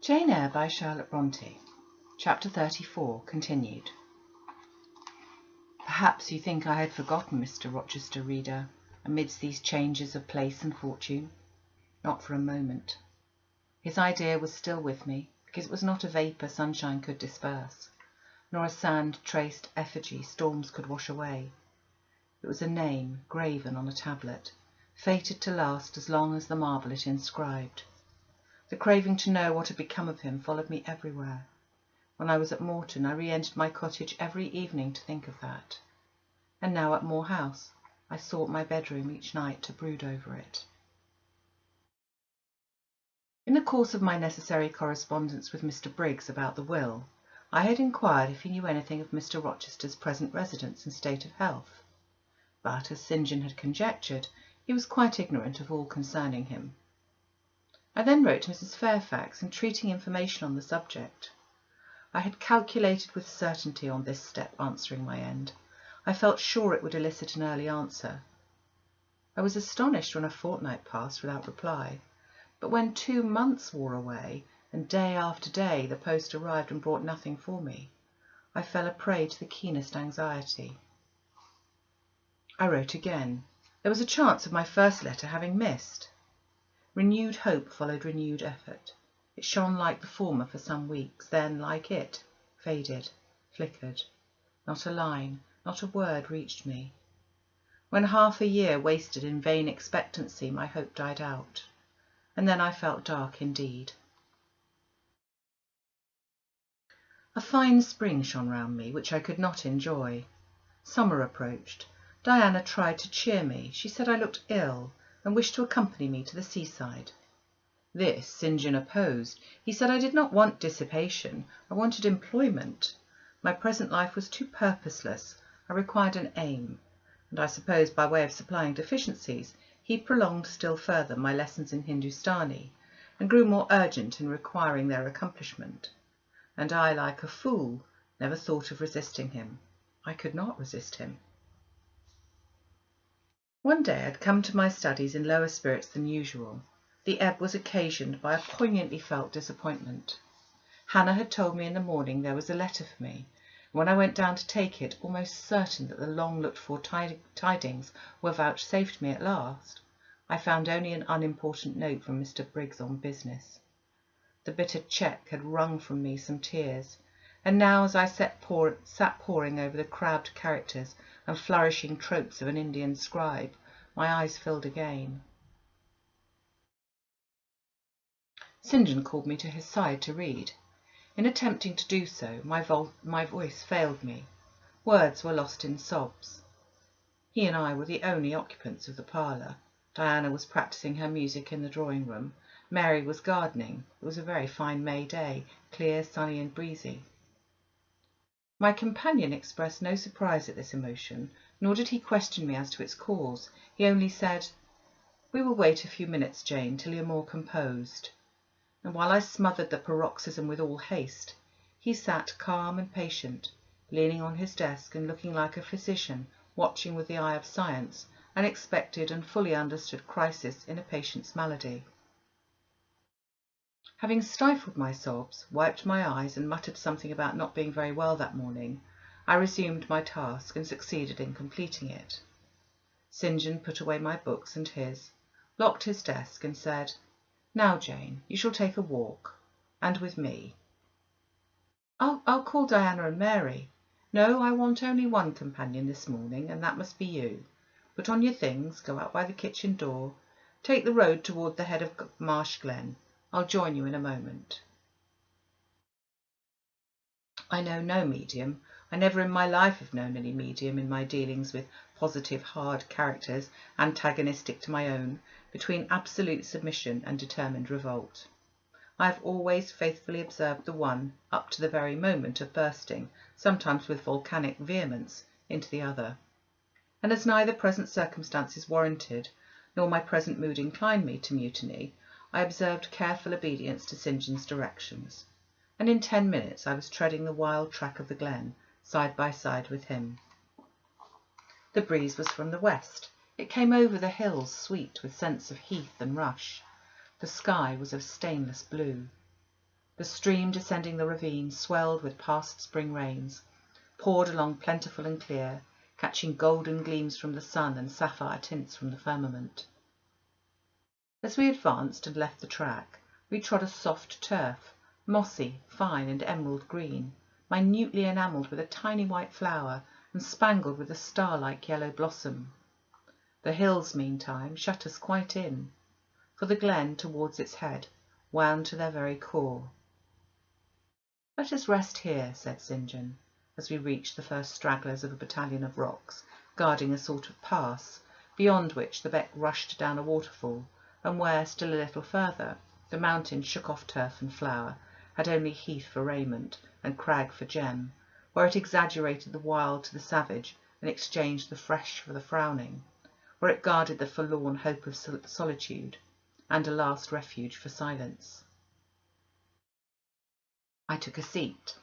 Jane Eyre by Charlotte Bronte. Chapter 34, continued. Perhaps you think I had forgotten Mr. Rochester, reader, amidst these changes of place and fortune. Not for a moment. His idea was still with me, because it was not a vapour sunshine could disperse, nor a sand-traced effigy storms could wash away. It was a name graven on a tablet, fated to last as long as the marble it inscribed. The craving to know what had become of him followed me everywhere. When I was at Morton, I re-entered my cottage every evening to think of that. And now at Moor House, I sought my bedroom each night to brood over it. In the course of my necessary correspondence with Mr. Briggs about the will, I had inquired if he knew anything of Mr. Rochester's present residence and state of health. But, as St. John had conjectured, he was quite ignorant of all concerning him. I then wrote to Mrs. Fairfax, entreating information on the subject. I had calculated with certainty on this step answering my end. I felt sure it would elicit an early answer. I was astonished when a fortnight passed without reply, but when 2 months wore away, and day after day the post arrived and brought nothing for me, I fell a prey to the keenest anxiety. I wrote again. There was a chance of my first letter having missed. Renewed hope followed renewed effort. It shone like the former for some weeks, then, like it, faded, flickered. Not a line, not a word reached me. When half a year wasted in vain expectancy, my hope died out, and then I felt dark indeed. A fine spring shone round me, which I could not enjoy. Summer approached. Diana tried to cheer me. She said I looked ill, and wished to accompany me to the seaside. This St. John opposed. He said I did not want dissipation, I wanted employment. My present life was too purposeless, I required an aim, and I suppose by way of supplying deficiencies, he prolonged still further my lessons in Hindustani, and grew more urgent in requiring their accomplishment. And I, like a fool, never thought of resisting him. I could not resist him. One day I had come to my studies in lower spirits than usual. The ebb was occasioned by a poignantly felt disappointment. Hannah had told me in the morning there was a letter for me, and when I went down to take it, almost certain that the long-looked-for tidings were vouchsafed me at last, I found only an unimportant note from Mr. Briggs on business. The bitter check had wrung from me some tears, and now as I sat poring over the crabbed characters and flourishing tropes of an Indian scribe, my eyes filled again. St. John called me to his side to read. In attempting to do so, my voice failed me. Words were lost in sobs. He and I were the only occupants of the parlour. Diana was practising her music in the drawing-room. Mary was gardening. It was a very fine May day, clear, sunny and breezy. My companion expressed no surprise at this emotion, nor did he question me as to its cause. He only said, "We will wait a few minutes, Jane, till you're more composed." And while I smothered the paroxysm with all haste, he sat calm and patient, leaning on his desk and looking like a physician watching with the eye of science an expected and fully understood crisis in a patient's malady. Having stifled my sobs, wiped my eyes, and muttered something about not being very well that morning, I resumed my task and succeeded in completing it. St. John put away my books and his, locked his desk, and said, "Now, Jane, you shall take a walk, and with me." I'll call Diana and Mary." "No, I want only one companion this morning, and that must be you. Put on your things, go out by the kitchen door, take the road toward the head of Marsh Glen. I'll join you in a moment." I know no medium. I never in my life have known any medium in my dealings with positive hard characters antagonistic to my own, between absolute submission and determined revolt. I have always faithfully observed the one up to the very moment of bursting, sometimes with volcanic vehemence, into the other. And as neither present circumstances warranted, nor my present mood inclined me to mutiny, I observed careful obedience to St. John's directions, and in 10 minutes I was treading the wild track of the glen, side by side with him. The breeze was from the west. It came over the hills sweet with scents of heath and rush. The sky was of stainless blue. The stream descending the ravine swelled with past spring rains, poured along plentiful and clear, catching golden gleams from the sun and sapphire tints from the firmament. As we advanced and left the track, we trod a soft turf, mossy, fine, and emerald green, minutely enamelled with a tiny white flower and spangled with a star-like yellow blossom. The hills, meantime, shut us quite in, for the glen towards its head wound to their very core. "Let us rest here," said St. John, as we reached the first stragglers of a battalion of rocks, guarding a sort of pass, beyond which the beck rushed down a waterfall, and where, still a little further, the mountain shook off turf and flower, had only heath for raiment and crag for gem, where it exaggerated the wild to the savage and exchanged the fresh for the frowning, where it guarded the forlorn hope of solitude, and a last refuge for silence. I took a seat.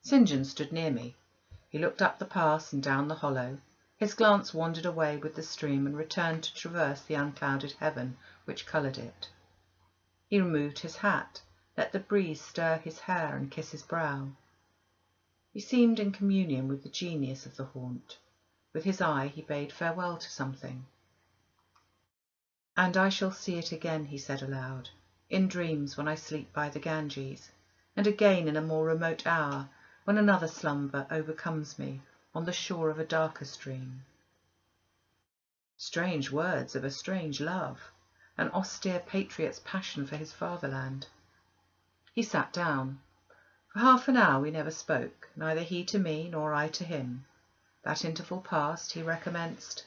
St. John stood near me. He looked up the pass and down the hollow. His glance wandered away with the stream and returned to traverse the unclouded heaven which coloured it. He removed his hat, let the breeze stir his hair and kiss his brow. He seemed in communion with the genius of the haunt. With his eye he bade farewell to something. "And I shall see it again," he said aloud, "in dreams when I sleep by the Ganges, and again in a more remote hour when another slumber overcomes me on the shore of a darker stream." Strange words of a strange love, an austere patriot's passion for his fatherland. He sat down. For half an hour we never spoke, neither he to me nor I to him. That interval past, he recommenced.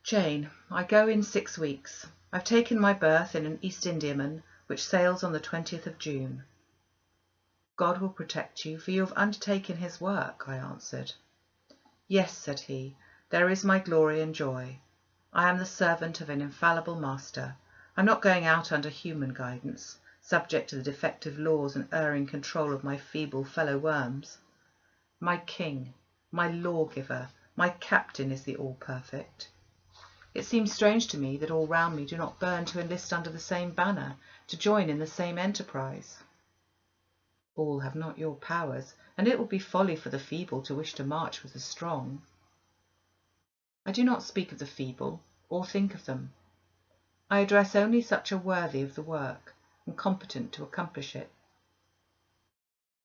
"Jane, I go in 6 weeks. I've taken my berth in an East Indiaman which sails on the 20th of June. God will protect you, for you have undertaken his work," I answered. "Yes," said he, "there is my glory and joy. I am the servant of an infallible master. I'm not going out under human guidance, subject to the defective laws and erring control of my feeble fellow-worms. My king, my lawgiver, my captain is the all-perfect. It seems strange to me that all round me do not burn to enlist under the same banner, to join in the same enterprise. All have not your powers, and it would be folly for the feeble to wish to march with the strong. I do not speak of the feeble, or think of them. I address only such as are worthy of the work, and competent to accomplish it.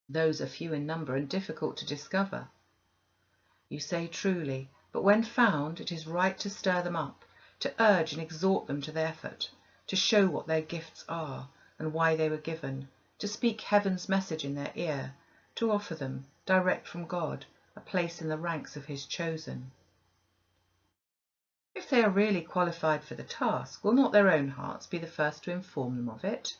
Those are few in number and difficult to discover. You say truly, but when found, it is right to stir them up, to urge and exhort them to the effort, to show what their gifts are, and why they were given, to speak heaven's message in their ear, to offer them, direct from God, a place in the ranks of his chosen. If they are really qualified for the task, will not their own hearts be the first to inform them of it?"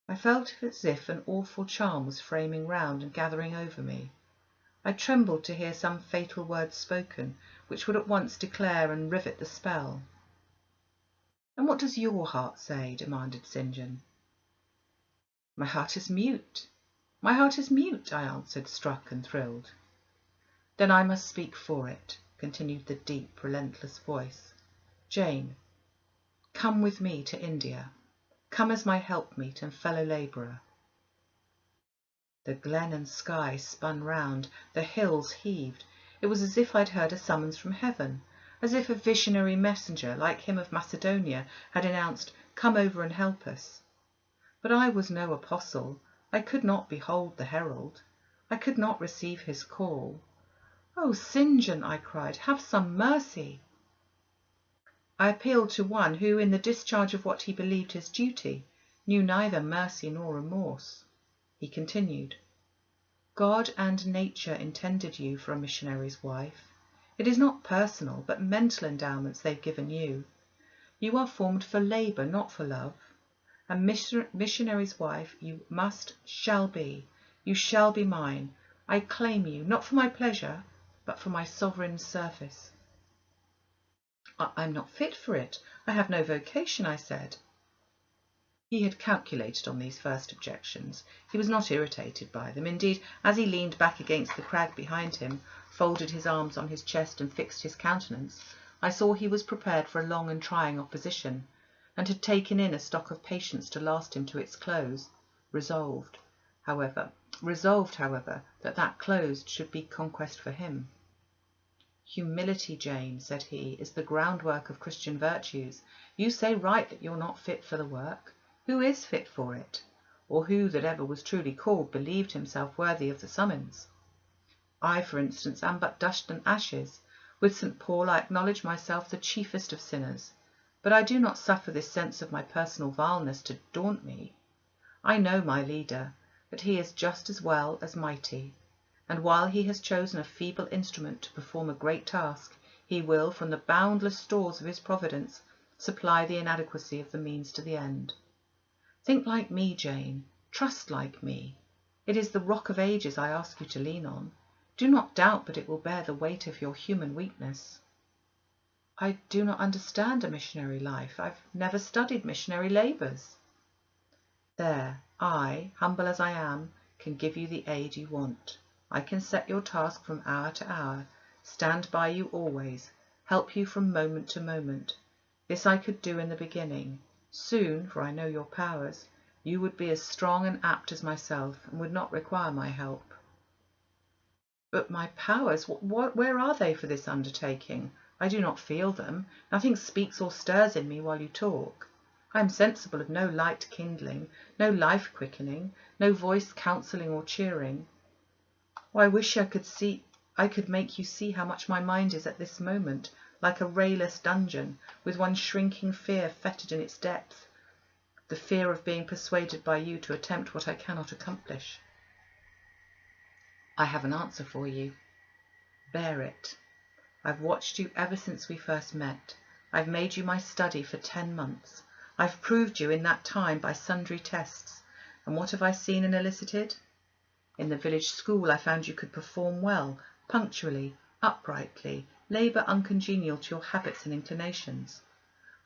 I felt as if an awful charm was framing round and gathering over me. I trembled to hear some fatal words spoken, which would at once declare and rivet the spell. "And what does your heart say?" demanded St. John. "My heart is mute. My heart is mute," I answered, struck and thrilled. "Then I must speak for it," continued the deep, relentless voice. "Jane, come with me to India. Come as my helpmeet and fellow labourer." The glen and sky spun round, the hills heaved. It was as if I'd heard a summons from heaven, as if a visionary messenger, like him of Macedonia, had announced, "Come over and help us." But I was no apostle. I could not behold the herald. I could not receive his call. "Oh, St. John," I cried, "have some mercy." I appealed to one who, in the discharge of what he believed his duty, knew neither mercy nor remorse. He continued, "God and nature intended you for a missionary's wife. It is not personal, but mental endowments they've given you. You are formed for labour, not for love. A missionary's wife you shall be. You shall be mine. I claim you, not for my pleasure, but for my sovereign service." "I'm not fit for it. I have no vocation," I said. He had calculated on these first objections. He was not irritated by them. Indeed, as he leaned back against the crag behind him, folded his arms on his chest and fixed his countenance, I saw he was prepared for a long and trying opposition, and had taken in a stock of patience to last him to its close, resolved, however, that that close should be conquest for him. Humility, Jane, said he, is the groundwork of Christian virtues. You say right that you're not fit for the work. Who is fit for it? Or who that ever was truly called believed himself worthy of the summons? I, for instance, am but dust and ashes. With St. Paul I acknowledge myself the chiefest of sinners, but I do not suffer this sense of my personal vileness to daunt me. I know my leader, that he is just as well as mighty, and while he has chosen a feeble instrument to perform a great task, he will, from the boundless stores of his providence, supply the inadequacy of the means to the end. Think like me, Jane. Trust like me. It is the rock of ages I ask you to lean on. Do not doubt but it will bear the weight of your human weakness. I do not understand a missionary life. I've never studied missionary labours. There, I, humble as I am, can give you the aid you want. I can set your task from hour to hour, stand by you always, help you from moment to moment. This I could do in the beginning. Soon, for I know your powers, you would be as strong and apt as myself, and would not require my help. But my powers, where are they for this undertaking? I do not feel them. Nothing speaks or stirs in me while you talk. I am sensible of no light kindling, no life quickening, no voice counselling or cheering. Oh, I wish I could make you see how much my mind is at this moment like a rayless dungeon, with one shrinking fear fettered in its depth, the fear of being persuaded by you to attempt what I cannot accomplish. I have an answer for you. Bear it. I've watched you ever since we first met. I've made you my study for 10 months. I've proved you in that time by sundry tests. And what have I seen and elicited? In the village school I found you could perform well, punctually, uprightly, labour uncongenial to your habits and inclinations.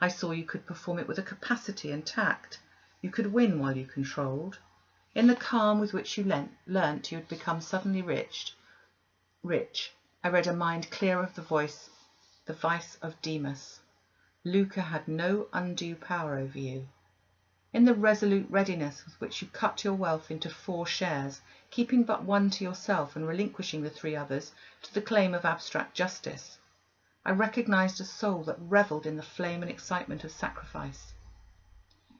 I saw you could perform it with a capacity and tact. You could win while you controlled. In the calm with which you learnt you had become suddenly rich. I read a mind clear of the vice of Demas. Lucre had no undue power over you. In the resolute readiness with which you cut your wealth into 4 shares, keeping but one to yourself and relinquishing the 3 others to the claim of abstract justice, I recognized a soul that revelled in the flame and excitement of sacrifice.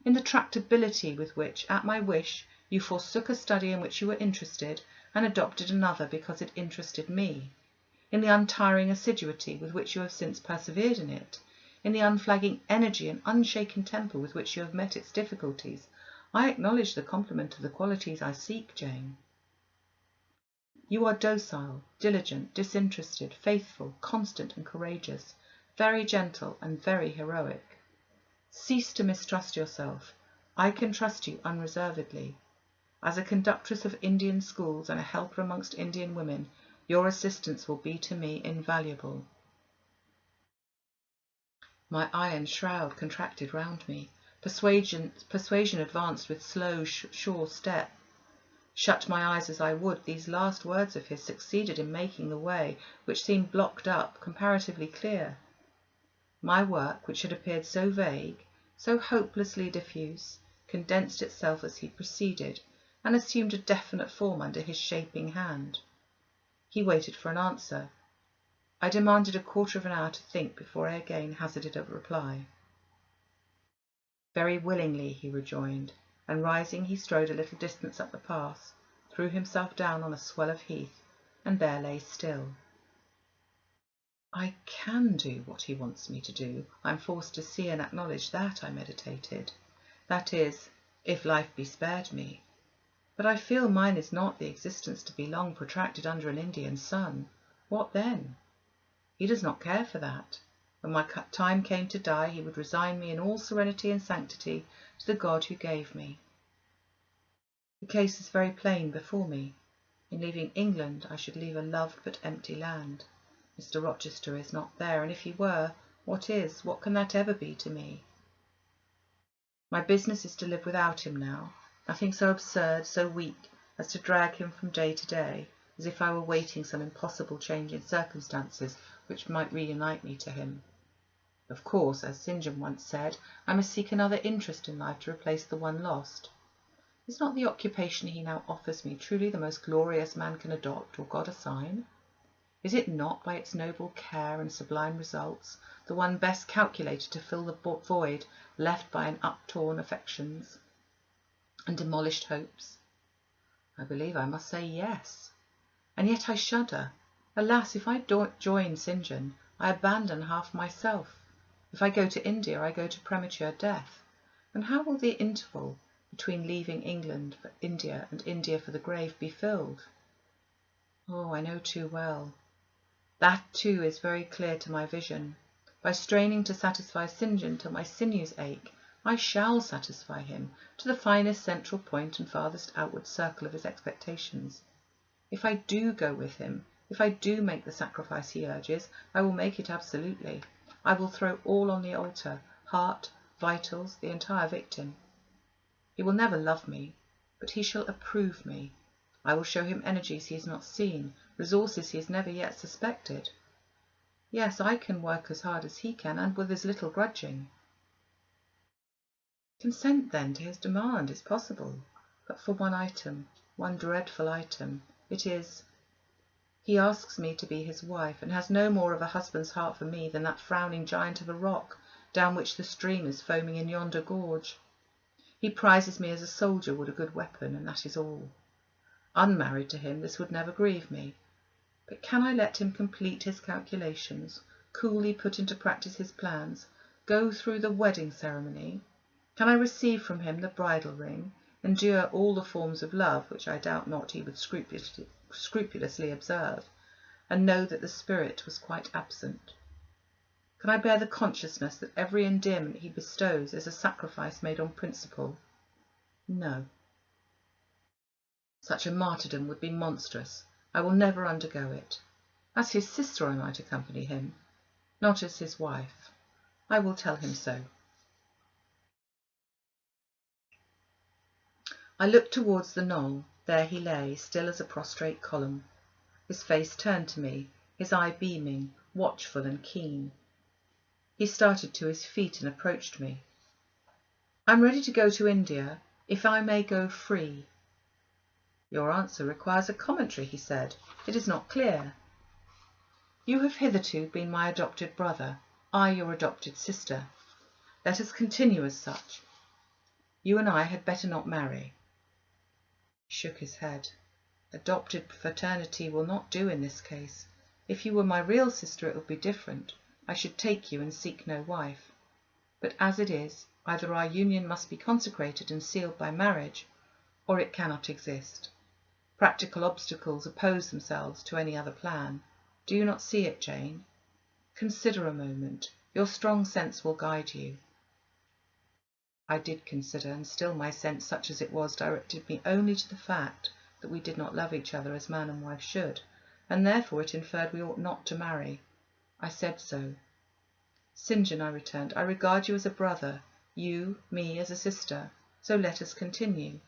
In the tractability with which, at my wish, you forsook a study in which you were interested and adopted another because it interested me. In the untiring assiduity with which you have since persevered in it, in the unflagging energy and unshaken temper with which you have met its difficulties, I acknowledge the compliment of the qualities I seek, Jane. You are docile, diligent, disinterested, faithful, constant and courageous, very gentle and very heroic. Cease to mistrust yourself. I can trust you unreservedly. As a conductress of Indian schools and a helper amongst Indian women, your assistance will be to me invaluable. My iron shroud contracted round me. Persuasion advanced with slow, sure step. Shut my eyes as I would, these last words of his succeeded in making the way, which seemed blocked up, comparatively clear. My work, which had appeared so vague, so hopelessly diffuse, condensed itself as he proceeded, and assumed a definite form under his shaping hand. He waited for an answer. I demanded a quarter of an hour to think before I again hazarded a reply. Very willingly, he rejoined, and rising he strode a little distance up the path, threw himself down on a swell of heath, and there lay still. I can do what he wants me to do. I'm forced to see and acknowledge that, I meditated. That is, if life be spared me. But I feel mine is not the existence to be long protracted under an Indian sun. What then? He does not care for that. When my time came to die, he would resign me in all serenity and sanctity to the God who gave me. The case is very plain before me. In leaving England, I should leave a loved but empty land. Mr. Rochester is not there, and if he were, what can that ever be to me? My business is to live without him now, nothing so absurd, so weak, as to drag him from day to day, as if I were waiting some impossible change in circumstances which might reunite me to him. Of course, as St. John once said, I must seek another interest in life to replace the one lost. Is not the occupation he now offers me truly the most glorious man can adopt or God assign? Is it not, by its noble care and sublime results, the one best calculated to fill the void left by an uptorn affections and demolished hopes? I believe I must say yes. And yet I shudder. Alas, if I join St. John, I abandon half myself. If I go to India, I go to premature death. And how will the interval between leaving England for India and India for the grave be filled? Oh, I know too well. That too is very clear to my vision. By straining to satisfy St. John till my sinews ache, I shall satisfy him to the finest central point and farthest outward circle of his expectations. If I do go with him, if I do make the sacrifice he urges, I will make it absolutely. I will throw all on the altar, heart, vitals, the entire victim. He will never love me, but he shall approve me. I will show him energies he has not seen, resources he has never yet suspected. Yes, I can work as hard as he can, and with as little grudging. Consent, then, to his demand is possible, but for one item, one dreadful item. It is, he asks me to be his wife, and has no more of a husband's heart for me than that frowning giant of a rock, down which the stream is foaming in yonder gorge. He prizes me as a soldier would a good weapon, and that is all. Unmarried to him, this would never grieve me. But can I let him complete his calculations, coolly put into practice his plans, go through the wedding ceremony? Can I receive from him the bridal ring, endure all the forms of love, which I doubt not he would scrupulously observe, and know that the spirit was quite absent? Can I bear the consciousness that every endearment he bestows is a sacrifice made on principle? No. Such a martyrdom would be monstrous. I will never undergo it. As his sister I might accompany him, not as his wife. I will tell him so. I looked towards the knoll. There he lay, still as a prostrate column, his face turned to me, his eye beaming, watchful and keen. He started to his feet and approached me. "I am ready to go to India, if I may go free." "Your answer requires a commentary," he said. "It is not clear. You have hitherto been my adopted brother, I your adopted sister. Let us continue as such. You and I had better not marry." He shook his head. "Adopted fraternity will not do in this case. If you were my real sister it would be different. I should take you and seek no wife. But as it is, either our union must be consecrated and sealed by marriage, or it cannot exist. Practical obstacles oppose themselves to any other plan. Do you not see it, Jane? Consider a moment. Your strong sense will guide you." I did consider, and still my sense, such as it was, directed me only to the fact that we did not love each other as man and wife should, and therefore it inferred we ought not to marry. I said so. "St. John," I returned, "I regard you as a brother, you, me, as a sister, so let us continue."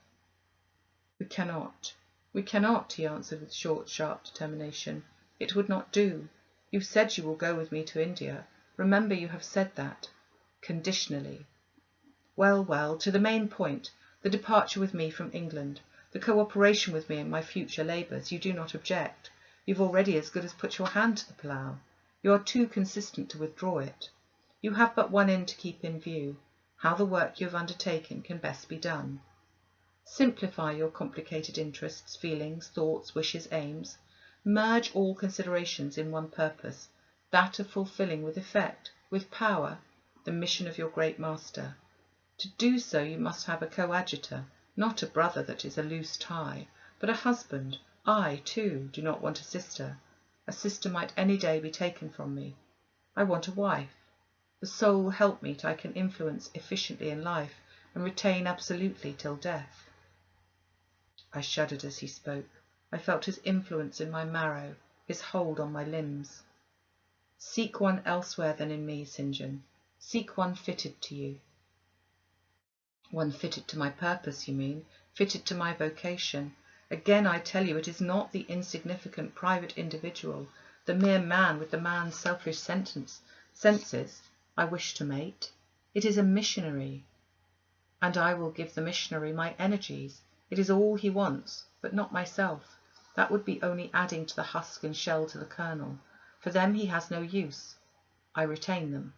"We cannot. We cannot," he answered with short, sharp determination. "It would not do. You said you will go with me to India. Remember you have said that. Conditionally. Well, well, to the main point, the departure with me from England, the co-operation with me in my future labours. You do not object. You've already as good as put your hand to the plough. You are too consistent to withdraw it. You have but one end to keep in view, how the work you have undertaken can best be done. Simplify your complicated interests, feelings, thoughts, wishes, aims. Merge all considerations in one purpose, that of fulfilling with effect, with power, the mission of your great master. To do so you must have a coadjutor, not a brother that is a loose tie, but a husband. I, too, do not want a sister. A sister might any day be taken from me. I want a wife, the sole helpmeet I can influence efficiently in life and retain absolutely till death." I shuddered as he spoke. I felt his influence in my marrow, his hold on my limbs. "Seek one elsewhere than in me, St. John. Seek one fitted to you." "One fitted to my purpose, you mean, fitted to my vocation. Again I tell you it is not the insignificant private individual, the mere man with the man's selfish senses, I wish to mate. It is a missionary, and I will give the missionary my energies. It is all he wants, but not myself. That would be only adding to the husk and shell to the kernel. For them he has no use. I retain them.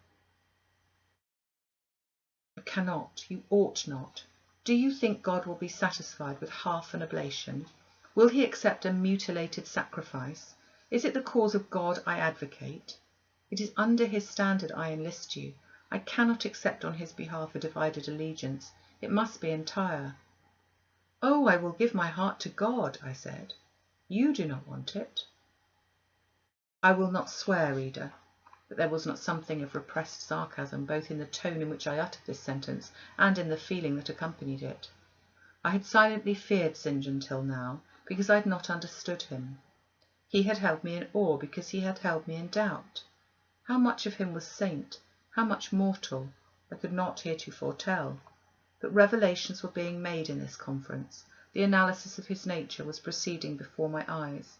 You cannot, you ought not. Do you think God will be satisfied with half an oblation? Will he accept a mutilated sacrifice? Is it the cause of God I advocate? It is under his standard I enlist you. I cannot accept on his behalf a divided allegiance. It must be entire. Oh, I will give my heart to God, I said. You do not want it. I will not swear, reader, but there was not something of repressed sarcasm both in the tone in which I uttered this sentence and in the feeling that accompanied it. I had silently feared St. John till now, because I had not understood him. He had held me in awe because he had held me in doubt. How much of him was saint, how much mortal, I could not heretofore tell. But revelations were being made in this conference. The analysis of his nature was proceeding before my eyes.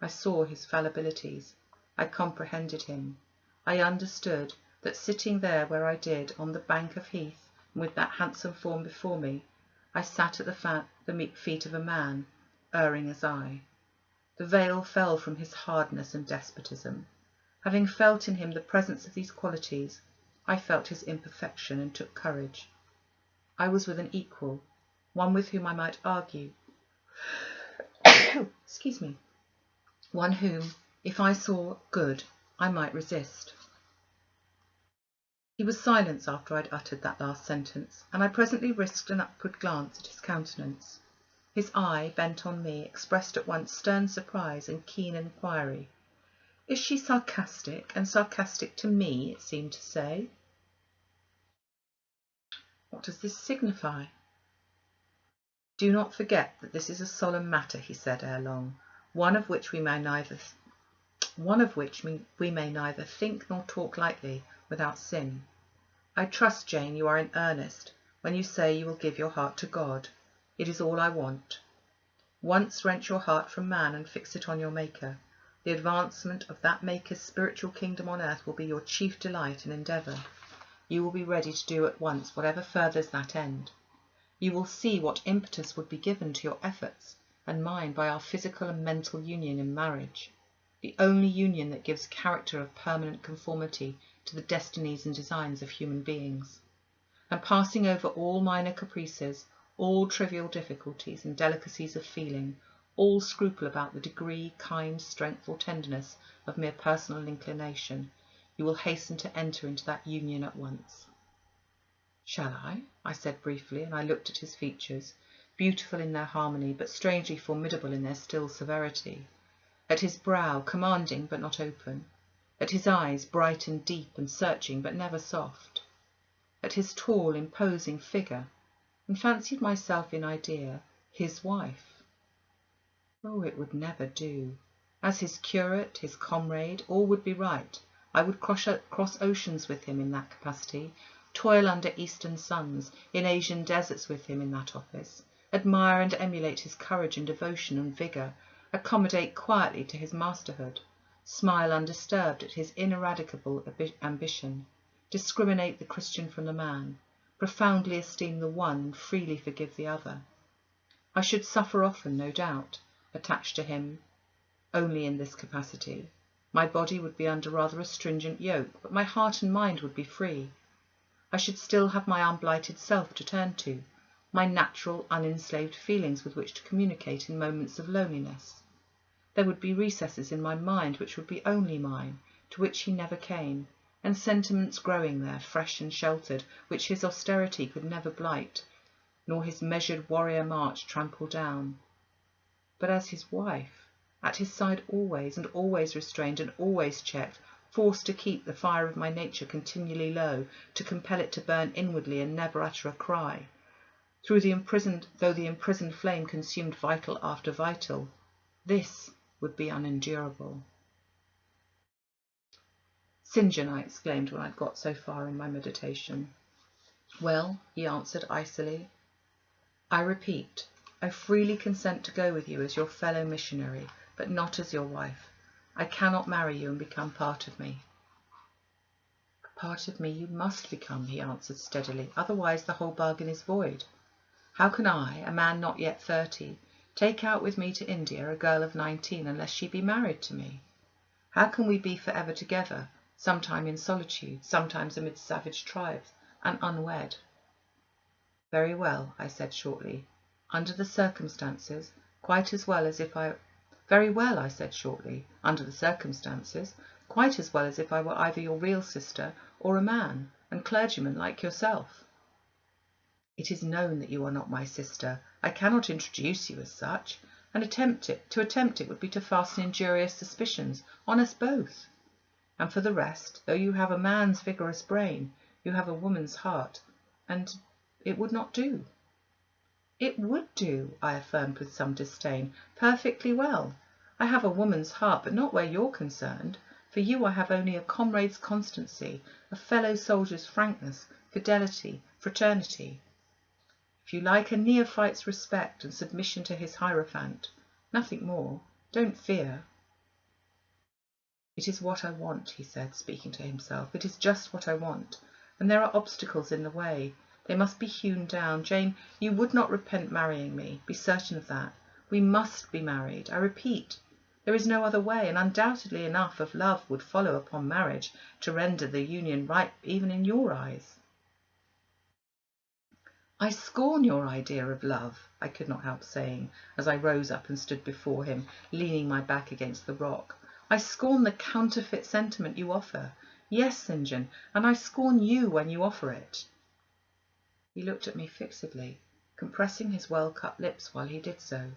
I saw his fallibilities. I comprehended him. I understood that sitting there where I did, on the bank of heath, and with that handsome form before me, I sat at the feet of a man, erring as I. The veil fell from his hardness and despotism. Having felt in him the presence of these qualities, I felt his imperfection and took courage. I was with an equal, one with whom I might argue. Excuse me. One whom, if I saw good, I might resist. He was silent after I'd uttered that last sentence, and I presently risked an upward glance at his countenance. His eye, bent on me, expressed at once stern surprise and keen inquiry. Is she sarcastic, and sarcastic to me, it seemed to say? What does this signify? Do not forget that this is a solemn matter, he said ere long, one of which we may neither think nor talk lightly without sin. I trust, Jane, you are in earnest when you say you will give your heart to God. It is all I want. Once wrench your heart from man and fix it on your Maker. The advancement of that Maker's spiritual kingdom on earth will be your chief delight and endeavour. You will be ready to do at once whatever furthers that end. You will see what impetus would be given to your efforts and mine by our physical and mental union in marriage, the only union that gives character of permanent conformity to the destinies and designs of human beings. And passing over all minor caprices, all trivial difficulties and delicacies of feeling, all scruple about the degree, kind, strength, or tenderness of mere personal inclination, you will hasten to enter into that union at once. Shall I said briefly, and I looked at his features, beautiful in their harmony, but strangely formidable in their still severity, at his brow, commanding but not open, at his eyes, bright and deep and searching but never soft, at his tall, imposing figure, and fancied myself in idea his wife. Oh, it would never do. As his curate, his comrade, all would be right. I would cross oceans with him in that capacity, toil under eastern suns, in Asian deserts with him in that office, admire and emulate his courage and devotion and vigour, accommodate quietly to his masterhood, smile undisturbed at his ineradicable ambition, discriminate the Christian from the man, profoundly esteem the one and freely forgive the other. I should suffer often, no doubt, attached to him only in this capacity. My body would be under rather a stringent yoke, but my heart and mind would be free. I should still have my unblighted self to turn to, my natural, unenslaved feelings with which to communicate in moments of loneliness. There would be recesses in my mind which would be only mine, to which he never came, and sentiments growing there, fresh and sheltered, which his austerity could never blight, nor his measured warrior march trample down. But as his wife, at his side always, and always restrained and always checked, forced to keep the fire of my nature continually low, to compel it to burn inwardly and never utter a cry, though the imprisoned flame consumed vital after vital, this would be unendurable. St. John, I exclaimed when I'd got so far in my meditation. Well, he answered icily, I repeat, I freely consent to go with you as your fellow missionary, but not as your wife. I cannot marry you and become part of me. Part of me you must become, he answered steadily, otherwise the whole bargain is void. How can I, a man not yet 30, take out with me to India a girl of 19 unless she be married to me? How can we be forever together, sometime in solitude, sometimes amid savage tribes, and unwed? Very well, I said shortly. Under the circumstances, quite as well as if I... Very well, I said shortly. Under the circumstances, quite as well as if I were either your real sister or a man, and clergyman like yourself. It is known that you are not my sister. I cannot introduce you as such, and to attempt it would be to fasten injurious suspicions on us both. And for the rest, though you have a man's vigorous brain, you have a woman's heart, and it would not do. It would do, I affirmed with some disdain, perfectly well. I have a woman's heart, but not where you're concerned. For you I have only a comrade's constancy, a fellow soldier's frankness, fidelity, fraternity. If you like, a neophyte's respect and submission to his hierophant. Nothing more. Don't fear. It is what I want, he said, speaking to himself. It is just what I want. And there are obstacles in the way. They must be hewn down. Jane, you would not repent marrying me. Be certain of that. We must be married. I repeat, there is no other way, and undoubtedly enough of love would follow upon marriage to render the union ripe even in your eyes. I scorn your idea of love, I could not help saying, as I rose up and stood before him, leaning my back against the rock. I scorn the counterfeit sentiment you offer. Yes, St. John, and I scorn you when you offer it. He looked at me fixedly, compressing his well-cut lips while he did so.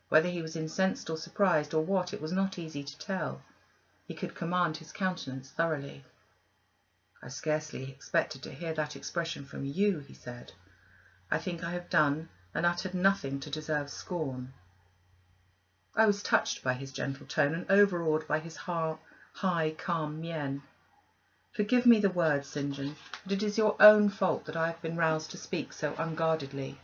Whether he was incensed or surprised or what, it was not easy to tell. He could command his countenance thoroughly. I scarcely expected to hear that expression from you, he said. I think I have done and uttered nothing to deserve scorn. I was touched by his gentle tone and overawed by his high, calm mien. Forgive me the words, St. John, but it is your own fault that I have been roused to speak so unguardedly.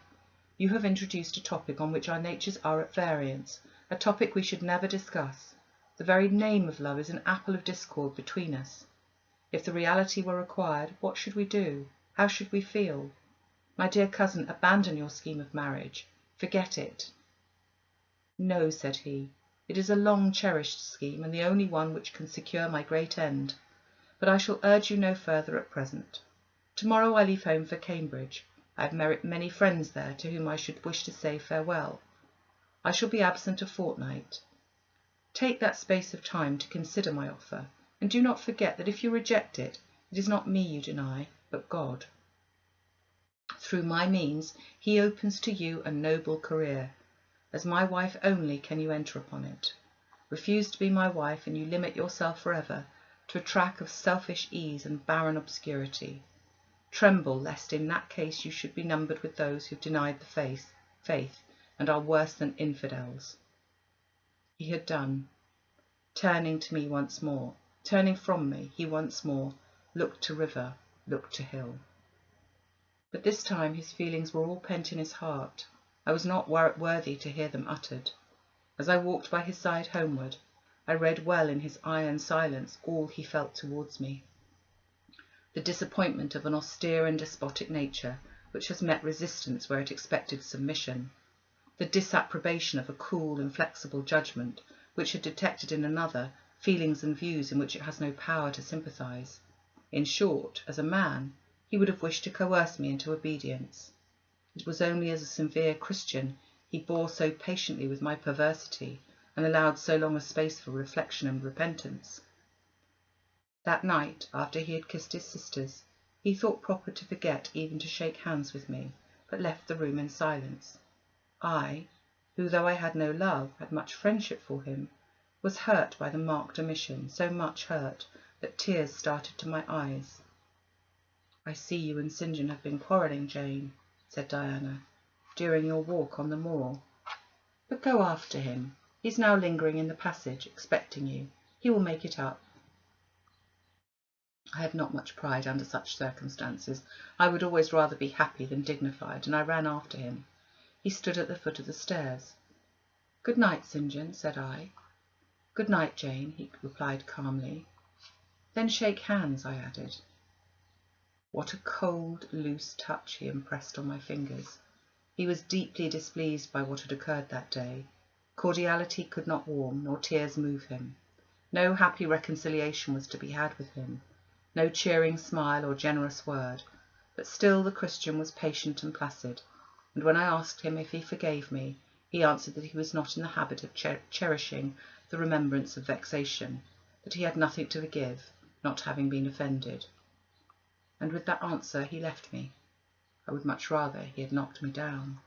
You have introduced a topic on which our natures are at variance, a topic we should never discuss. The very name of love is an apple of discord between us. If the reality were required, what should we do? How should we feel? My dear cousin, abandon your scheme of marriage. Forget it. No, said he. It is a long-cherished scheme, and the only one which can secure my great end. But I shall urge you no further at present. Tomorrow I leave home for Cambridge. I have many friends there to whom I should wish to say farewell. I shall be absent a fortnight. Take that space of time to consider my offer, and do not forget that if you reject it, it is not me you deny, but God. Through my means he opens to you a noble career. As my wife only can you enter upon it. Refuse to be my wife, and you limit yourself forever to a track of selfish ease and barren obscurity. Tremble lest in that case you should be numbered with those who have denied the faith and are worse than infidels. He had done. Turning from me, he once more looked to river, looked to hill. But this time his feelings were all pent in his heart. I was not worthy to hear them uttered. As I walked by his side homeward, I read well in his iron silence all he felt towards me. The disappointment of an austere and despotic nature, which has met resistance where it expected submission. The disapprobation of a cool, inflexible judgment, which had detected in another feelings and views in which it has no power to sympathize. In short, as a man, he would have wished to coerce me into obedience. It was only as a severe Christian he bore so patiently with my perversity and allowed so long a space for reflection and repentance. That night, after he had kissed his sisters, he thought proper to forget even to shake hands with me, but left the room in silence. I, who, though I had no love, had much friendship for him, was hurt by the marked omission, so much hurt that tears started to my eyes. "I see you and St. John have been quarrelling, Jane," said Diana, "during your walk on the moor. But go after him. He's now lingering in the passage, expecting you. He will make it up." I had not much pride under such circumstances. I would always rather be happy than dignified, and I ran after him. He stood at the foot of the stairs. "Good night, St. John," said I. "Good night, Jane," he replied calmly. "Then shake hands," I added. What a cold, loose touch he impressed on my fingers. He was deeply displeased by what had occurred that day. Cordiality could not warm, nor tears move him. No happy reconciliation was to be had with him, no cheering smile or generous word, but still the Christian was patient and placid, and when I asked him if he forgave me, he answered that he was not in the habit of cherishing the remembrance of vexation, that he had nothing to forgive, not having been offended. And with that answer he left me. I would much rather he had knocked me down.